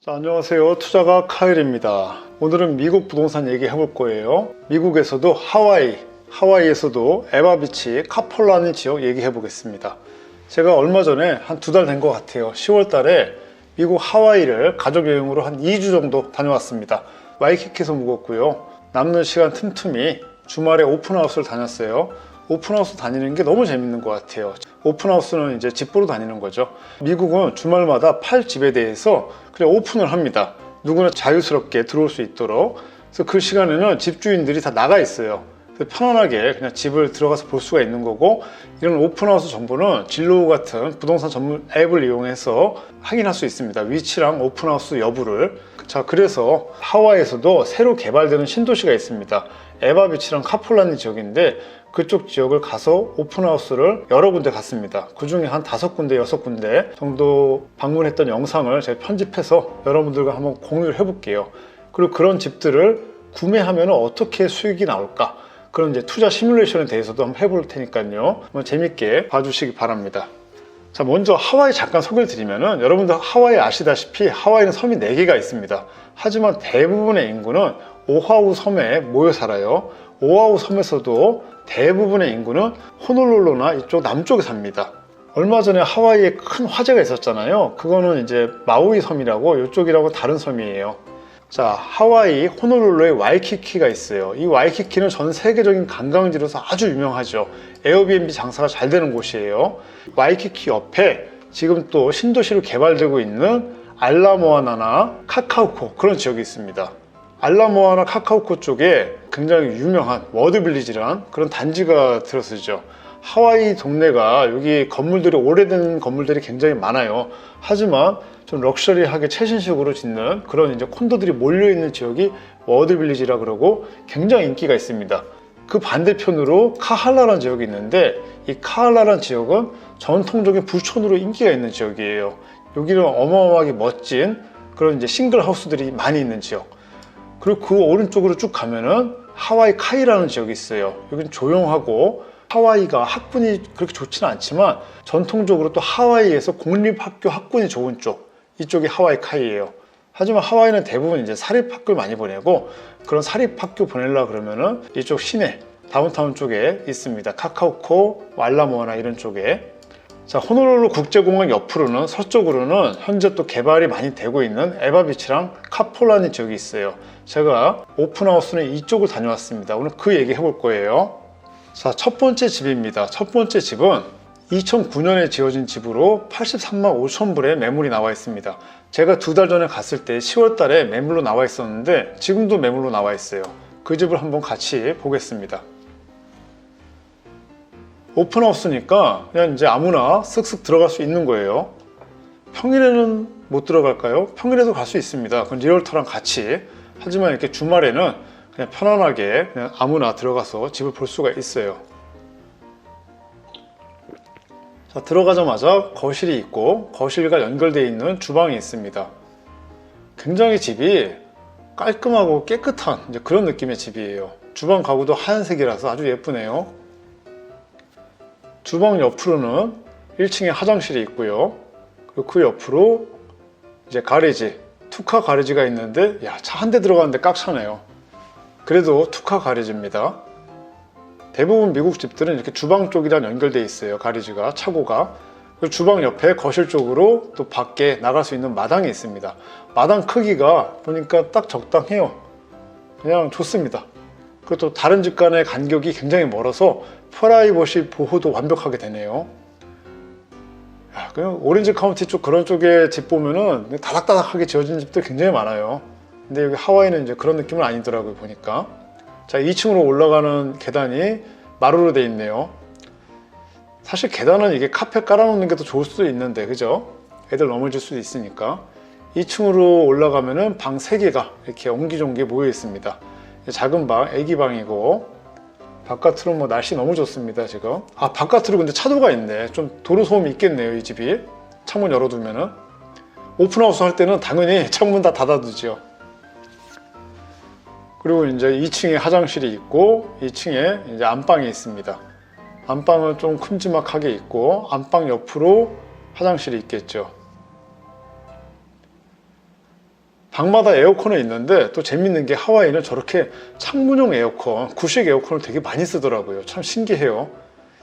자, 안녕하세요. 투자가 카일입니다. 오늘은 미국 부동산 얘기 해볼 거예요. 미국에서도 하와이에서도 에바비치, 카폴라니 지역 얘기해 보겠습니다. 제가 얼마 전에 한 2달 된 것 같아요. 10월 달에 미국 하와이를 가족여행으로 한 2주 정도 다녀왔습니다. 와이키키에서 묵었고요. 남는 시간 틈틈이 주말에 오픈하우스를 다녔어요. 오픈하우스 다니는 게 너무 재밌는 것 같아요. 오픈하우스는 이제 집 보러 다니는 거죠. 미국은 주말마다 팔 집에 대해서 그냥 오픈을 합니다. 누구나 자유스럽게 들어올 수 있도록. 그래서 그 시간에는 집주인들이 다 나가 있어요. 그래서 편안하게 그냥 집을 들어가서 볼 수가 있는 거고, 이런 오픈하우스 정보는 진로우 같은 부동산 전문 앱을 이용해서 확인할 수 있습니다. 위치랑 오픈하우스 여부를. 자, 그래서 하와이에서도 새로 개발되는 신도시가 있습니다. 에바비치랑 카폴라니 지역인데, 그쪽 지역을 가서 오픈하우스를 여러 군데 갔습니다. 그 중에 한 5군데, 6군데 정도 방문했던 영상을 제가 편집해서 여러분들과 한번 공유를 해볼게요. 그리고 그런 집들을 구매하면 어떻게 수익이 나올까? 그런 이제 투자 시뮬레이션에 대해서도 한번 해볼 테니까요. 한번 재밌게 봐주시기 바랍니다. 자, 먼저 하와이 잠깐 소개를 드리면은, 여러분들 하와이 아시다시피 하와이는 섬이 4개가 있습니다. 하지만 대부분의 인구는 오아후 섬에 모여 살아요. 오아후 섬에서도 대부분의 인구는 호놀룰루나 이쪽 남쪽에 삽니다. 얼마 전에 하와이에 큰 화재가 있었잖아요. 그거는 이제 마우이 섬이라고, 이쪽이라고 다른 섬이에요. 자, 하와이 호놀룰루에 와이키키가 있어요. 이 와이키키는 전 세계적인 관광지로서 아주 유명하죠. 에어비앤비 장사가 잘 되는 곳이에요. 와이키키 옆에 지금 또 신도시로 개발되고 있는 알라모아나나 카카오코, 그런 지역이 있습니다. 알라모아나 카카오코 쪽에 굉장히 유명한 워드빌리지란 그런 단지가 들어서죠. 하와이 동네가 여기 건물들이, 오래된 건물들이 굉장히 많아요. 하지만 좀 럭셔리하게 최신식으로 짓는 그런 이제 콘도들이 몰려있는 지역이 워드빌리지라 그러고 굉장히 인기가 있습니다. 그 반대편으로 카할라라는 지역이 있는데, 이 카할라라는 지역은 전통적인 부촌으로 인기가 있는 지역이에요. 여기는 어마어마하게 멋진 그런 이제 싱글 하우스들이 많이 있는 지역. 그리고 그 오른쪽으로 쭉 가면은 하와이 카이라는 지역이 있어요. 여기는 조용하고, 하와이가 학군이 그렇게 좋지는 않지만 전통적으로 또 하와이에서 공립학교 학군이 좋은 쪽, 이쪽이 하와이 카이예요. 하지만 하와이는 대부분 이제 사립학교를 많이 보내고, 그런 사립학교 보내려 그러면은 이쪽 시내 다운타운 쪽에 있습니다. 카카오코, 알라모아나 이런 쪽에. 자, 호놀룰루 국제공항 옆으로는, 서쪽으로는 현재 또 개발이 많이 되고 있는 에바비치랑 카폴라니 지역이 있어요. 제가 오픈하우스는 이쪽을 다녀왔습니다. 오늘 그 얘기 해볼 거예요. 자, 첫 번째 집입니다. 첫 번째 집은 2009년에 지어진 집으로 83만 5천 불에 매물이 나와 있습니다. 제가 2달 전에 갔을 때 10월 달에 매물로 나와 있었는데, 지금도 매물로 나와 있어요. 그 집을 한번 같이 보겠습니다. 오픈하우스니까 그냥 이제 아무나 쓱쓱 들어갈 수 있는 거예요. 평일에는 못 들어갈까요? 평일에도 갈 수 있습니다. 그건 리얼터랑 같이. 하지만 이렇게 주말에는 그냥 편안하게 그냥 아무나 들어가서 집을 볼 수가 있어요. 자, 들어가자마자 거실이 있고, 거실과 연결되어 있는 주방이 있습니다. 굉장히 집이 깔끔하고 깨끗한 이제 그런 느낌의 집이에요. 주방 가구도 하얀색이라서 아주 예쁘네요. 주방 옆으로는 1층에 화장실이 있고요. 그리고 그 옆으로 이제 가레지, 투카 가레지가 있는데, 야, 차 한 대 들어가는데 꽉 차네요. 그래도 투카 가레지입니다. 대부분 미국 집들은 이렇게 주방 쪽이랑 연결되어 있어요. 가레지가, 차고가. 그리고 주방 옆에 거실 쪽으로 또 밖에 나갈 수 있는 마당이 있습니다. 마당 크기가 보니까 딱 적당해요. 그냥 좋습니다. 그리고 또 다른 집 간의 간격이 굉장히 멀어서 프라이버시 보호도 완벽하게 되네요. 야, 그냥 오렌지 카운티 쪽 그런 쪽에 집 보면은 다닥다닥하게 지어진 집들 굉장히 많아요. 근데 여기 하와이는 이제 그런 느낌은 아니더라고요, 보니까. 자, 2층으로 올라가는 계단이 마루로 돼 있네요. 사실 계단은 이게 카펫 깔아놓는 게 더 좋을 수도 있는데, 그죠? 애들 넘어질 수도 있으니까. 2층으로 올라가면은 방 3개가 이렇게 옹기종기 모여 있습니다. 작은 방, 애기 방이고, 바깥으로 뭐 날씨 너무 좋습니다, 지금. 아, 바깥으로 근데 차도가 있네. 좀 도로 소음이 있겠네요, 이 집이. 창문 열어두면은. 오픈하우스 할 때는 당연히 창문 다 닫아두죠. 그리고 이제 2층에 화장실이 있고, 2층에 이제 안방이 있습니다. 안방은 좀 큼지막하게 있고, 안방 옆으로 화장실이 있겠죠. 방마다 에어컨은 있는데 또 재밌는 게 하와이는 저렇게 창문형 에어컨, 구식 에어컨을 되게 많이 쓰더라고요. 참 신기해요.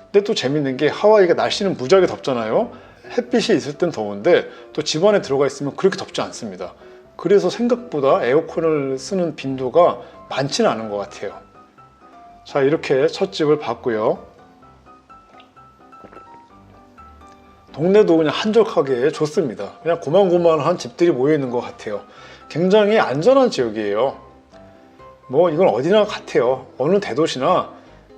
근데 또 재밌는 게 하와이가 날씨는 무지하게 덥잖아요. 햇빛이 있을 땐 더운데 또 집 안에 들어가 있으면 그렇게 덥지 않습니다. 그래서 생각보다 에어컨을 쓰는 빈도가 많지는 않은 것 같아요. 자, 이렇게 첫 집을 봤고요. 동네도 그냥 한적하게 좋습니다. 그냥 고만고만한 집들이 모여있는 것 같아요. 굉장히 안전한 지역이에요. 뭐 이건 어디나 같아요. 어느 대도시나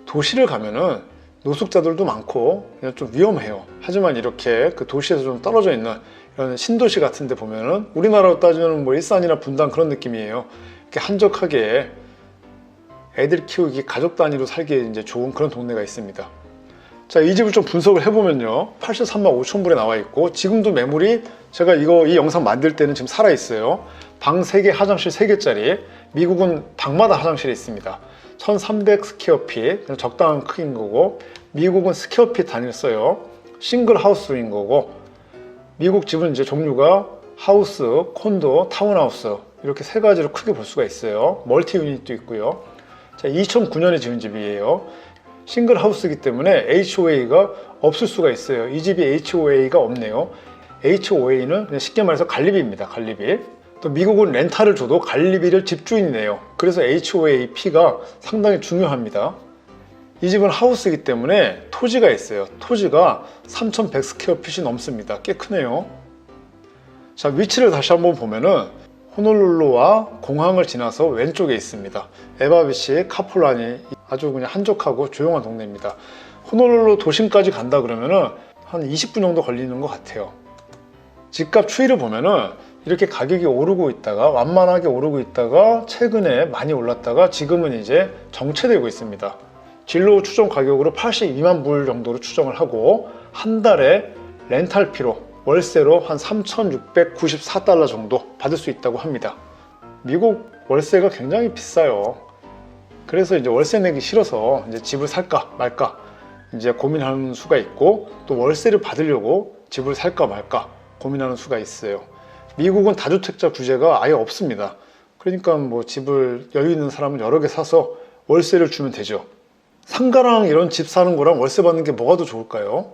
도시를 가면은 노숙자들도 많고 그냥 좀 위험해요. 하지만 이렇게 그 도시에서 좀 떨어져 있는 이런 신도시 같은 데 보면은 우리나라로 따지면 뭐 일산이나 분당 그런 느낌이에요. 이렇게 한적하게 애들 키우기 가족 단위로 살기에 이제 좋은 그런 동네가 있습니다. 자, 이 집을 좀 분석을 해보면요. 83만 5천 불에 나와 있고 지금도 매물이 제가 이 영상 만들 때는 지금 살아 있어요. 방 3개, 화장실 3개짜리. 미국은 방마다 화장실이 있습니다. 1300 스퀘어핏, 그냥 적당한 크기인 거고, 미국은 스퀘어핏 단위를 써요. 싱글 하우스인 거고, 미국 집은 이제 종류가 하우스, 콘도, 타운하우스 이렇게 세 가지로 크게 볼 수가 있어요. 멀티 유닛도 있고요. 자, 2009년에 지은 집이에요. 싱글 하우스이기 때문에 HOA가 없을 수가 있어요. 이 집이 HOA가 없네요. HOA는 그냥 쉽게 말해서 관리비입니다. 관리비. 또 미국은 렌탈을 줘도 관리비를 집주인이 내요. 그래서 HOAP가 상당히 중요합니다. 이 집은 하우스이기 때문에 토지가 있어요. 토지가 3100 스퀘어핏이 넘습니다. 꽤 크네요. 자, 위치를 다시 한번 보면은 호놀룰루와 공항을 지나서 왼쪽에 있습니다. 에바비치, 카폴라니 아주 그냥 한적하고 조용한 동네입니다. 호놀룰루 도심까지 간다 그러면은 한 20분 정도 걸리는 것 같아요. 집값 추이를 보면은 이렇게 가격이 오르고 있다가 완만하게 오르고 있다가 최근에 많이 올랐다가 지금은 이제 정체되고 있습니다. 진로 추정 가격으로 82만 불 정도로 추정을 하고 한 달에 렌탈비로 월세로 한 3,694달러 정도 받을 수 있다고 합니다. 미국 월세가 굉장히 비싸요. 그래서 이제 월세 내기 싫어서 이제 집을 살까 말까 이제 고민하는 수가 있고, 또 월세를 받으려고 집을 살까 말까 고민하는 수가 있어요. 미국은 다주택자 규제가 아예 없습니다. 그러니까 뭐 집을 여유 있는 사람은 여러 개 사서 월세를 주면 되죠. 상가랑 이런 집 사는 거랑 월세 받는 게 뭐가 더 좋을까요?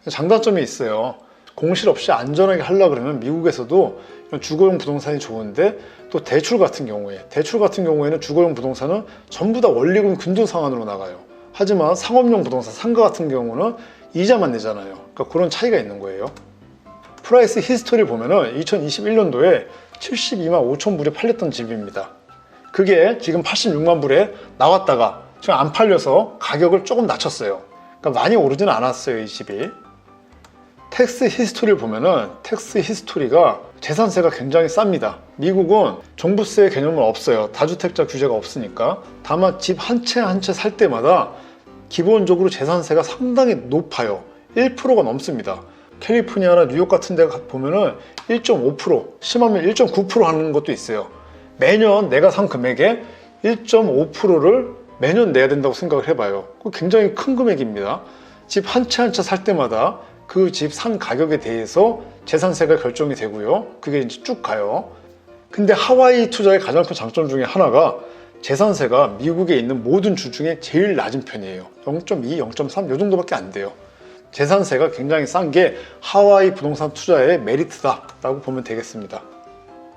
장단점이 있어요. 공실 없이 안전하게 하려고 그러면 미국에서도 주거용 부동산이 좋은데, 또 대출 같은 경우에는 주거용 부동산은 전부 다 원리금 근도 상환으로 나가요. 하지만 상업용 부동산, 상가 같은 경우는 이자만 내잖아요. 그러니까 그런 차이가 있는 거예요. 프라이스 히스토리를 보면은 2021년도에 72만 5천 불에 팔렸던 집입니다. 그게 지금 86만 불에 나왔다가 지금 안 팔려서 가격을 조금 낮췄어요. 그러니까 많이 오르지는 않았어요, 이 집이. 텍스 히스토리를 보면은 텍스 히스토리가 재산세가 굉장히 쌉니다. 미국은 종부세 개념은 없어요. 다주택자 규제가 없으니까. 다만 집 한 채 한 채 살 때마다 기본적으로 재산세가 상당히 높아요. 1%가 넘습니다. 캘리포니아나 뉴욕 같은 데 보면은 1.5%, 심하면 1.9% 하는 것도 있어요. 매년 내가 산 금액의 1.5%를 매년 내야 된다고 생각을 해봐요. 그거 굉장히 큰 금액입니다. 집 한 채 한 채 살 때마다 그 집 산 가격에 대해서 재산세가 결정이 되고요. 그게 이제 쭉 가요. 근데 하와이 투자의 가장 큰 장점 중에 하나가 재산세가 미국에 있는 모든 주 중에 제일 낮은 편이에요. 0.2, 0.3 이 정도밖에 안 돼요. 재산세가 굉장히 싼 게 하와이 부동산 투자의 메리트다라고 보면 되겠습니다.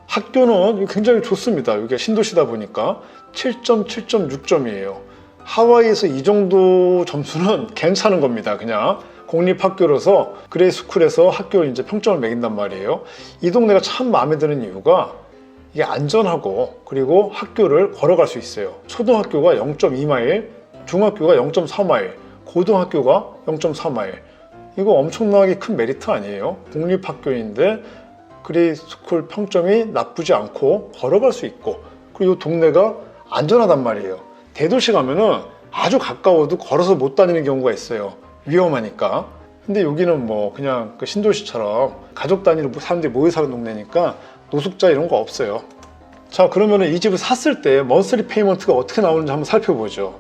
학교는 굉장히 좋습니다. 여기가 신도시다 보니까 7.6점이에요. 하와이에서 이 정도 점수는 괜찮은 겁니다. 그냥 공립학교로서 그레이 스쿨에서 학교 이제 평점을 매긴단 말이에요. 이 동네가 참 마음에 드는 이유가 이게 안전하고, 그리고 학교를 걸어갈 수 있어요. 초등학교가 0.2마일, 중학교가 0.4마일, 고등학교가 0.4마일. 이거 엄청나게 큰 메리트 아니에요? 공립학교인데 그레이 스쿨 평점이 나쁘지 않고 걸어갈 수 있고, 그리고 이 동네가 안전하단 말이에요. 대도시 가면은 아주 가까워도 걸어서 못 다니는 경우가 있어요. 위험하니까. 근데 여기는 뭐 그냥 그 신도시처럼 가족 단위로 사람들이 모여 사는 동네니까 노숙자 이런 거 없어요. 자, 그러면은 이 집을 샀을 때 먼슬리 페이먼트가 어떻게 나오는지 한번 살펴보죠.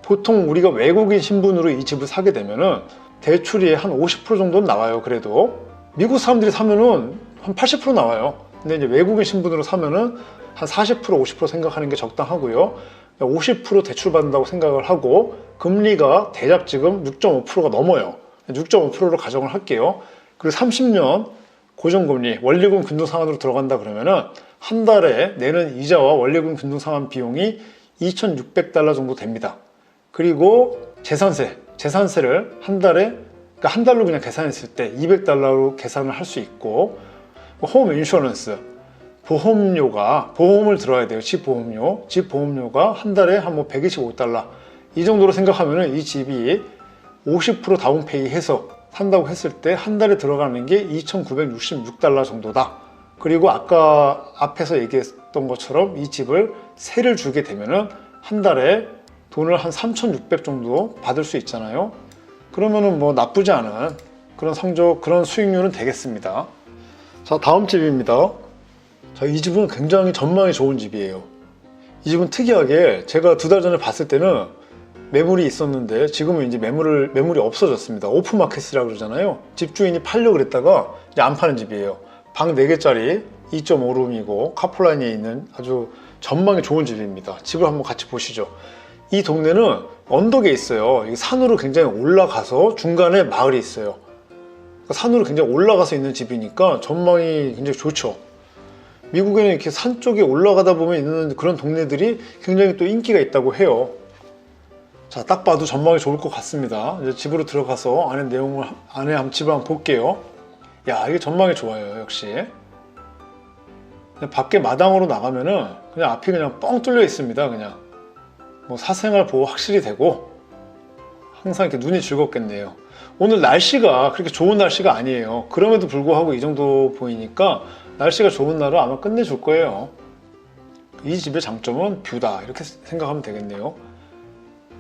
보통 우리가 외국인 신분으로 이 집을 사게 되면은 대출이 한 50% 정도는 나와요. 그래도 미국 사람들이 사면은 한 80% 나와요. 근데 이제 외국인 신분으로 사면은 한 40% 50% 생각하는 게 적당하고요. 50% 대출 받는다고 생각을 하고 금리가 대략 지금 6.5%가 넘어요. 6.5%로 가정을 할게요. 그리고 30년 고정금리 원리금 균등상환으로 들어간다 그러면은 한 달에 내는 이자와 원리금 균등상환 비용이 2,600달러 정도 됩니다. 그리고 재산세를 한 달에, 그러니까 한 달로 그냥 계산했을 때 200달러로 계산을 할 수 있고, 홈 인슈런스, 보험을 들어야 돼요. 집 보험료가 한 달에 한 뭐 125달러 이 정도로 생각하면은 이 집이 50% 다운페이 해서 산다고 했을 때 한 달에 들어가는 게 2,966달러 정도다. 그리고 아까 앞에서 얘기했던 것처럼 이 집을 세를 주게 되면은 한 달에 돈을 한 3,600 정도 받을 수 있잖아요. 그러면은 뭐 나쁘지 않은 그런 그런 수익률은 되겠습니다. 자, 다음 집입니다. 자, 이 집은 굉장히 전망이 좋은 집이에요. 이 집은 특이하게 제가 2달 전에 봤을 때는 매물이 있었는데 지금은 이제 매물이 없어졌습니다. 오픈마켓이라고 그러잖아요. 집주인이 팔려고 그랬다가 이제 안 파는 집이에요. 방 4개짜리 2.5룸이고 카폴라인에 있는 아주 전망이 좋은 집입니다. 집을 한번 같이 보시죠. 이 동네는 언덕에 있어요. 산으로 굉장히 올라가서 중간에 마을이 있어요. 산으로 굉장히 올라가서 있는 집이니까 전망이 굉장히 좋죠. 미국에는 이렇게 산 쪽에 올라가다 보면 있는 그런 동네들이 굉장히 또 인기가 있다고 해요. 자, 딱 봐도 전망이 좋을 것 같습니다. 이제 집으로 들어가서 안에 집을 한번 볼게요. 야, 이게 전망이 좋아요. 역시 그냥 밖에 마당으로 나가면은 그냥 앞이 그냥 뻥 뚫려 있습니다. 그냥 뭐 사생활 보호 확실히 되고 항상 이렇게 눈이 즐겁겠네요. 오늘 날씨가 그렇게 좋은 날씨가 아니에요. 그럼에도 불구하고 이 정도 보이니까 날씨가 좋은 날은 아마 끝내줄 거예요. 이 집의 장점은 뷰다 이렇게 생각하면 되겠네요.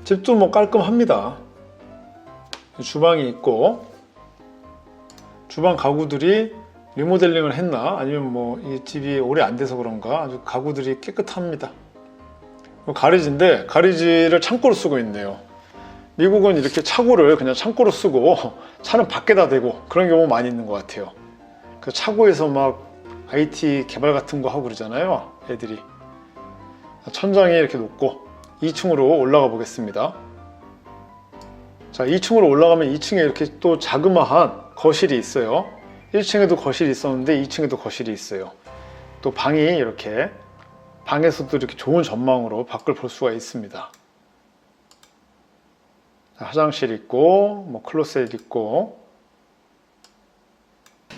집도 뭐 깔끔합니다. 주방이 있고 주방 가구들이 리모델링을 했나 아니면 뭐 이 집이 오래 안 돼서 그런가 아주 가구들이 깨끗합니다. 가리지인데 가리지를 창고로 쓰고 있네요. 미국은 이렇게 차고를 그냥 창고로 쓰고 차는 밖에다 대고 그런 경우 많이 있는 것 같아요. 그 차고에서 막 IT 개발 같은 거 하고 그러잖아요, 애들이. 천장에 이렇게 놓고 2층으로 올라가 보겠습니다. 자, 2층으로 올라가면 2층에 이렇게 또 자그마한 거실이 있어요. 1층에도 거실이 있었는데 2층에도 거실이 있어요. 또 방이 이렇게 방에서도 이렇게 좋은 전망으로 밖을 볼 수가 있습니다. 화장실 있고 뭐 클로셋 있고.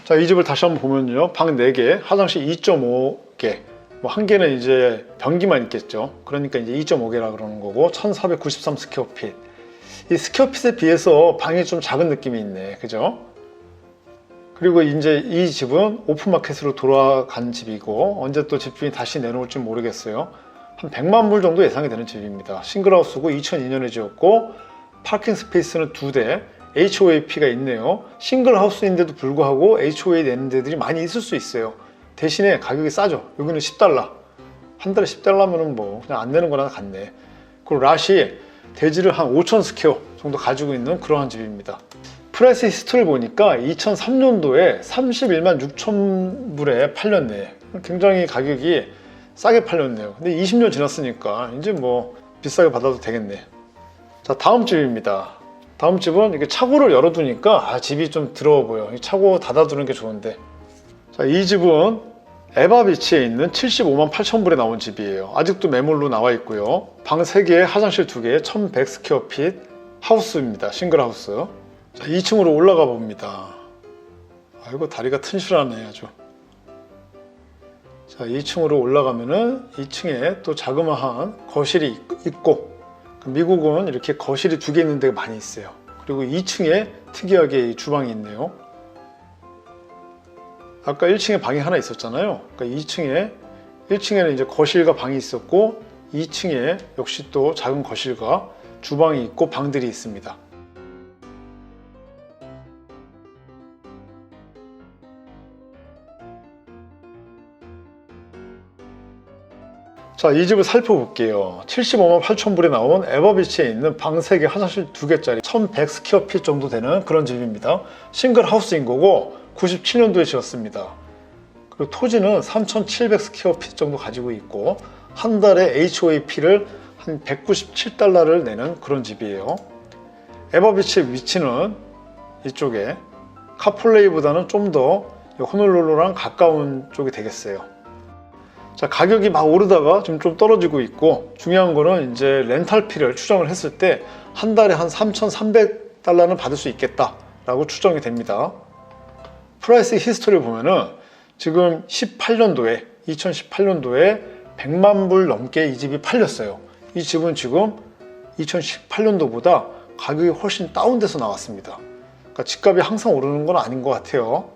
자, 이 집을 다시 한번 보면요, 방 4개, 화장실 2.5개, 뭐 한 개는 이제 변기만 있겠죠. 그러니까 이제 2.5개라 그러는 거고 1493 스퀘어핏. 이 스퀘어핏에 비해서 방이 좀 작은 느낌이 있네, 그죠? 그리고 이제 이 집은 오픈마켓으로 돌아간 집이고 언제 또 집주인이 다시 내놓을지 모르겠어요. 한 100만 불 정도 예상이 되는 집입니다. 싱글하우스고 2002년에 지었고 파킹 스페이스는 2대, HOAP가 있네요. 싱글하우스인데도 불구하고 HOA 내는 데들이 많이 있을 수 있어요. 대신에 가격이 싸죠. 여기는 10달러. 한 달에 10달러면은 뭐 그냥 안 내는 거나 같네. 그리고 랏이 대지를 한 5,000 스퀘어 정도 가지고 있는 그러한 집입니다. 프라이스 히스토리를 보니까 2003년도에 31만 6천 불에 팔렸네. 굉장히 가격이 싸게 팔렸네요. 근데 20년 지났으니까 이제 뭐 비싸게 받아도 되겠네. 자, 다음 집입니다. 다음 집은 이렇게 차고를 열어두니까 집이 좀 더러워 보여. 차고 닫아두는 게 좋은데. 자, 이 집은 에바비치에 있는 75만 8천 불에 나온 집이에요. 아직도 매물로 나와 있고요. 방 3개, 화장실 2개, 1100 스퀘어핏 하우스입니다. 싱글하우스. 자, 2층으로 올라가 봅니다. 아이고, 다리가 튼실하네 아주. 자, 2층으로 올라가면은 2층에 또 자그마한 거실이 있고, 미국은 이렇게 거실이 2개 있는 데가 많이 있어요. 그리고 2층에 특이하게 이 주방이 있네요. 아까 1층에 방이 하나 있었잖아요. 그러니까 1층에는 이제 거실과 방이 있었고 2층에 역시 또 작은 거실과 주방이 있고 방들이 있습니다. 자, 이 집을 살펴볼게요. 75만 8천 불에 나온 에버비치에 있는 방 3개, 화장실 2개짜리 1100 스퀘어핏 정도 되는 그런 집입니다. 싱글 하우스인 거고 97년도에 지었습니다. 그리고 토지는 3,700 스퀘어피트 정도 가지고 있고 한 달에 HOAP를 한 197달러를 내는 그런 집이에요. 에바비치의 위치는 이쪽에 카폴레이보다는 좀 더 호놀룰루랑 가까운 쪽이 되겠어요. 자, 가격이 막 오르다가 지금 좀 떨어지고 있고, 중요한 거는 이제 렌탈비를 추정을 했을 때 한 달에 한 3,300달러는 받을 수 있겠다라고 추정이 됩니다. 프라이스 히스토리를 보면은 지금 2018년도에 100만 불 넘게 이 집이 팔렸어요. 이 집은 지금 2018년도보다 가격이 훨씬 다운돼서 나왔습니다. 그러니까 집값이 항상 오르는 건 아닌 것 같아요.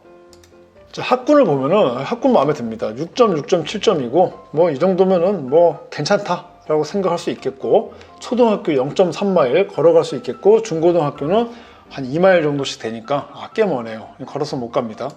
자, 학군을 보면은 학군 마음에 듭니다. 6점, 6.7점이고 뭐 이 정도면은 뭐 괜찮다라고 생각할 수 있겠고, 초등학교 0.3마일 걸어갈 수 있겠고, 중고등학교는 한 2마일 정도씩 되니까 꽤 머네요. 걸어서 못 갑니다.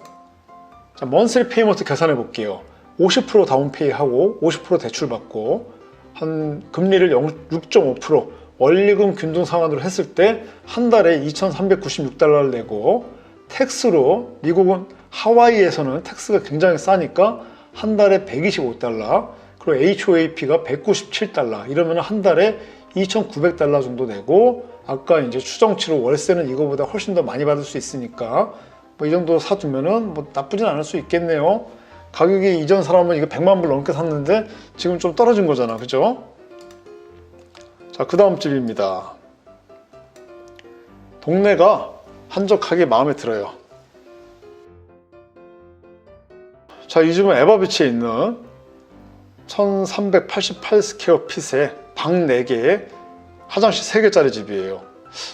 자, 먼슬리 페이먼트 계산해 볼게요. 50% 다운페이 하고 50% 대출 받고 한 금리를 6.5% 원리금 균등 상환으로 했을 때 한 달에 2,396달러를 내고, 텍스로 미국은 하와이에서는 텍스가 굉장히 싸니까 한 달에 125달러, 그리고 HOAP가 197달러, 이러면 한 달에 2,900달러 정도 내고, 아까 이제 추정치로 월세는 이거보다 훨씬 더 많이 받을 수 있으니까 뭐 이 정도 사두면은 뭐 나쁘진 않을 수 있겠네요. 가격이 이전 사람은 이거 100만 불 넘게 샀는데 지금 좀 떨어진 거잖아, 그죠? 자, 그 다음 집입니다. 동네가 한적하게 마음에 들어요. 자, 이 집은 에바비치에 있는 1388 스퀘어핏에 방 4개, 화장실 3개짜리 집이에요.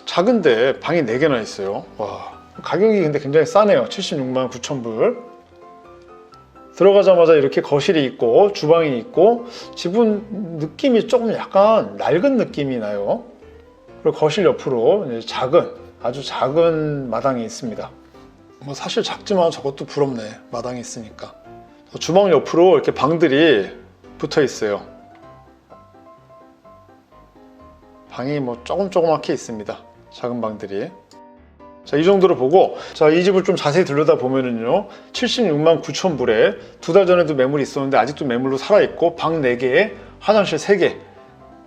작은데 방이 4개나 있어요. 와, 가격이 근데 굉장히 싸네요. 76만 9천 불. 들어가자마자 이렇게 거실이 있고 주방이 있고, 집은 느낌이 조금 약간 낡은 느낌이 나요. 그리고 거실 옆으로 아주 작은 마당이 있습니다. 뭐 사실 작지만 저것도 부럽네, 마당이 있으니까. 주방 옆으로 이렇게 방들이 붙어 있어요. 방이 뭐 조그맣게 있습니다. 작은 방들이. 자, 이 정도로 보고, 자, 이 집을 좀 자세히 들여다 보면은요, 76만 9천 불에 2달 전에도 매물이 있었는데 아직도 매물로 살아있고, 방 4개에 화장실 3개.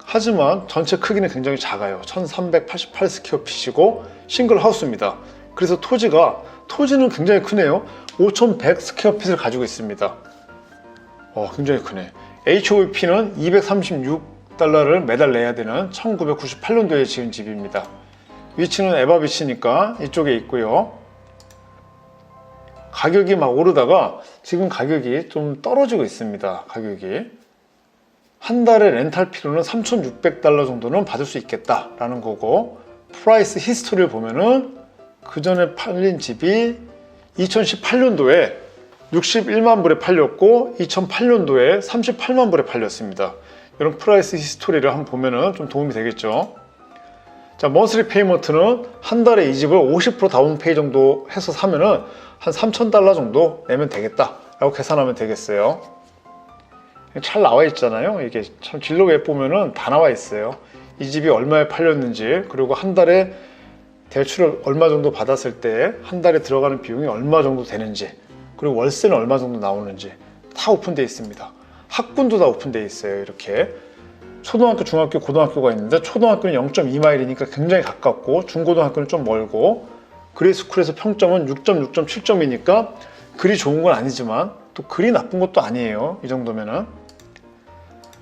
하지만 전체 크기는 굉장히 작아요. 1388 스퀘어핏이고 싱글 하우스입니다. 그래서 토지는 굉장히 크네요. 5100 스퀘어핏을 가지고 있습니다. 굉장히 크네. HOP는 236달러를 매달 내야 되는 1998년도에 지은 집입니다. 위치는 에바비치니까 이쪽에 있고요. 가격이 막 오르다가 지금 가격이 좀 떨어지고 있습니다. 가격이 한 달에 렌탈비로는 3,600달러 정도는 받을 수 있겠다라는 거고, 프라이스 히스토리를 보면은 그 전에 팔린 집이 2018년도에 61만 불에 팔렸고 2008년도에 38만 불에 팔렸습니다. 이런 프라이스 히스토리를 한번 보면은 좀 도움이 되겠죠. 자, 먼슬리 페이먼트는 한 달에 이 집을 50% 다운페이 정도 해서 사면은 한 3,000달러 정도 내면 되겠다라고 계산하면 되겠어요. 잘 나와 있잖아요. 이게 참 진로 앱 보면은 다 나와 있어요. 이 집이 얼마에 팔렸는지, 그리고 한 달에 대출을 얼마 정도 받았을 때 한 달에 들어가는 비용이 얼마 정도 되는지, 그리고 월세는 얼마 정도 나오는지 다 오픈되어 있습니다. 학군도 다 오픈되어 있어요. 이렇게 초등학교, 중학교, 고등학교가 있는데 초등학교는 0.2마일이니까 굉장히 가깝고, 중고등학교는 좀 멀고, 그레이스쿨에서 평점은 6점, 6.7점이니까 그리 좋은 건 아니지만 또 그리 나쁜 것도 아니에요. 이 정도면은.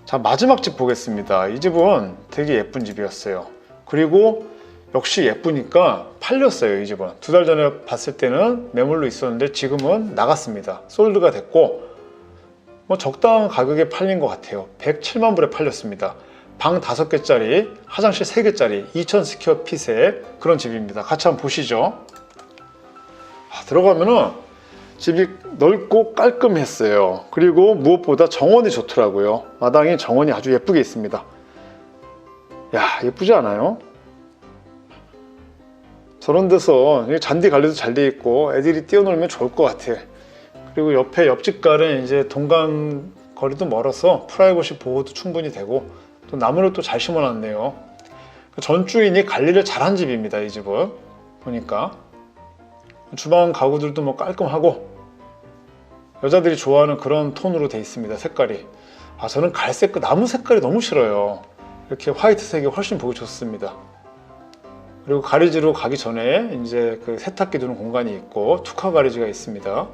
자, 마지막 집 보겠습니다. 이 집은 되게 예쁜 집이었어요. 그리고 역시 예쁘니까 팔렸어요. 이 집은 2달 전에 봤을 때는 매물로 있었는데 지금은 나갔습니다. 솔드가 됐고 뭐 적당한 가격에 팔린 것 같아요. 107만 불에 팔렸습니다. 방 5개짜리, 화장실 3개짜리 2000 스퀘어핏의 그런 집입니다. 같이 한번 보시죠. 들어가면은 집이 넓고 깔끔했어요. 그리고 무엇보다 정원이 좋더라고요. 마당이 정원이 아주 예쁘게 있습니다. 야, 예쁘지 않아요? 저런 데서 잔디 관리도 잘 돼 있고 애들이 뛰어놀면 좋을 것 같아. 그리고 옆에 옆집과는 이제 동강 거리도 멀어서 프라이버시 보호도 충분히 되고, 또 나무를 또 잘 심어놨네요. 전 주인이 관리를 잘한 집입니다. 이 집은 보니까 주방 가구들도 뭐 깔끔하고, 여자들이 좋아하는 그런 톤으로 돼 있습니다. 색깔이. 저는 갈색, 나무 색깔이 너무 싫어요. 이렇게 화이트색이 훨씬 보기 좋습니다. 그리고 가리지로 가기 전에 이제 그 세탁기 두는 공간이 있고 투카 가리지가 있습니다.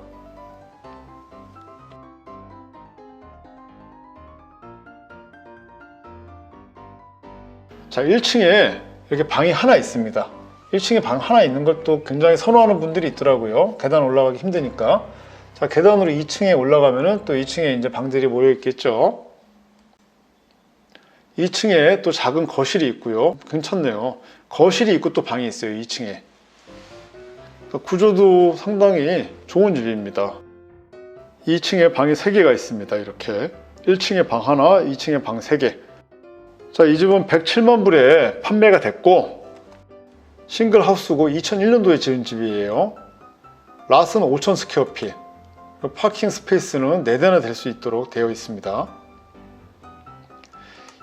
자, 1층에 이렇게 방이 하나 있습니다. 1층에 방 하나 있는 걸 또 굉장히 선호하는 분들이 있더라고요. 계단 올라가기 힘드니까. 자, 계단으로 2층에 올라가면은 또 2층에 이제 방들이 모여 있겠죠. 2층에 또 작은 거실이 있고요. 괜찮네요. 거실이 있고 또 방이 있어요. 2층에. 구조도 상당히 좋은 집입니다. 2층에 방이 3개가 있습니다. 이렇게 1층에 방 하나, 2층에 방 3개. 자, 이 집은 107만 불에 판매가 됐고 싱글 하우스고 2001년도에 지은 집이에요. 랏은 5,000 스퀘어핏. 파킹 스페이스는 4대나 될 수 있도록 되어 있습니다.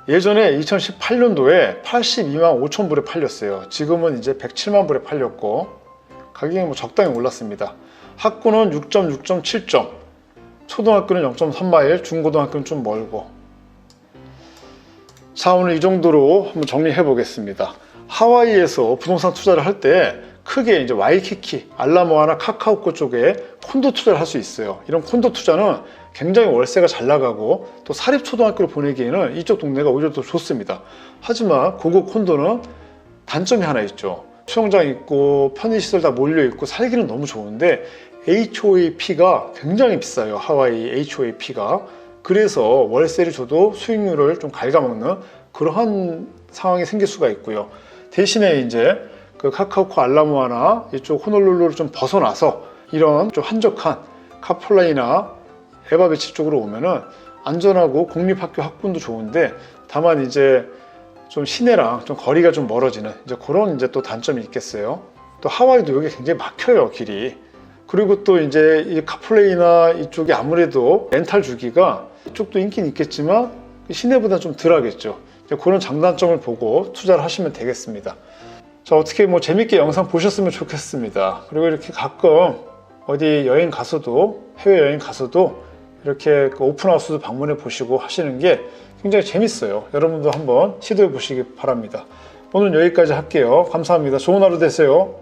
예전에 2018년도에 82만 5천 불에 팔렸어요. 지금은 이제 107만 불에 팔렸고 가격이 뭐 적당히 올랐습니다. 학구는 6점, 6점, 7점. 초등학교는 0.3마일, 중고등학교는 좀 멀고. 자, 오늘 이 정도로 한번 정리해 보겠습니다. 하와이에서 부동산 투자를 할 때 크게 이제 와이키키, 알라모아나 카카오코 쪽에 콘도 투자를 할 수 있어요. 이런 콘도 투자는 굉장히 월세가 잘 나가고 또 사립초등학교를 보내기에는 이쪽 동네가 오히려 더 좋습니다. 하지만 고급 콘도는 단점이 하나 있죠. 수영장 있고 편의시설 다 몰려있고 살기는 너무 좋은데 HOAP가 굉장히 비싸요. 하와이 HOAP가. 그래서 월세를 줘도 수익률을 좀 갉아먹는 그러한 상황이 생길 수가 있고요. 대신에 이제 그 카카오코 알라모아나 이쪽 호놀룰루를 좀 벗어나서 이런 좀 한적한 카폴라이나 에바비치 쪽으로 오면은 안전하고 공립학교 학군도 좋은데 다만 이제 좀 시내랑 좀 거리가 좀 멀어지는 이제 그런 이제 또 단점이 있겠어요. 또 하와이도 여기 굉장히 막혀요, 길이. 그리고 또 이제 이 카플레이나 이쪽이 아무래도 렌탈 주기가 이쪽도 인기는 있겠지만 시내보다 좀 덜 하겠죠. 그런 장단점을 보고 투자를 하시면 되겠습니다. 자, 어떻게 뭐 재밌게 영상 보셨으면 좋겠습니다. 그리고 이렇게 가끔 어디 여행 가서도, 해외여행 가서도 이렇게 오픈하우스도 방문해 보시고 하시는 게 굉장히 재밌어요. 여러분도 한번 시도해 보시기 바랍니다. 오늘 여기까지 할게요. 감사합니다. 좋은 하루 되세요.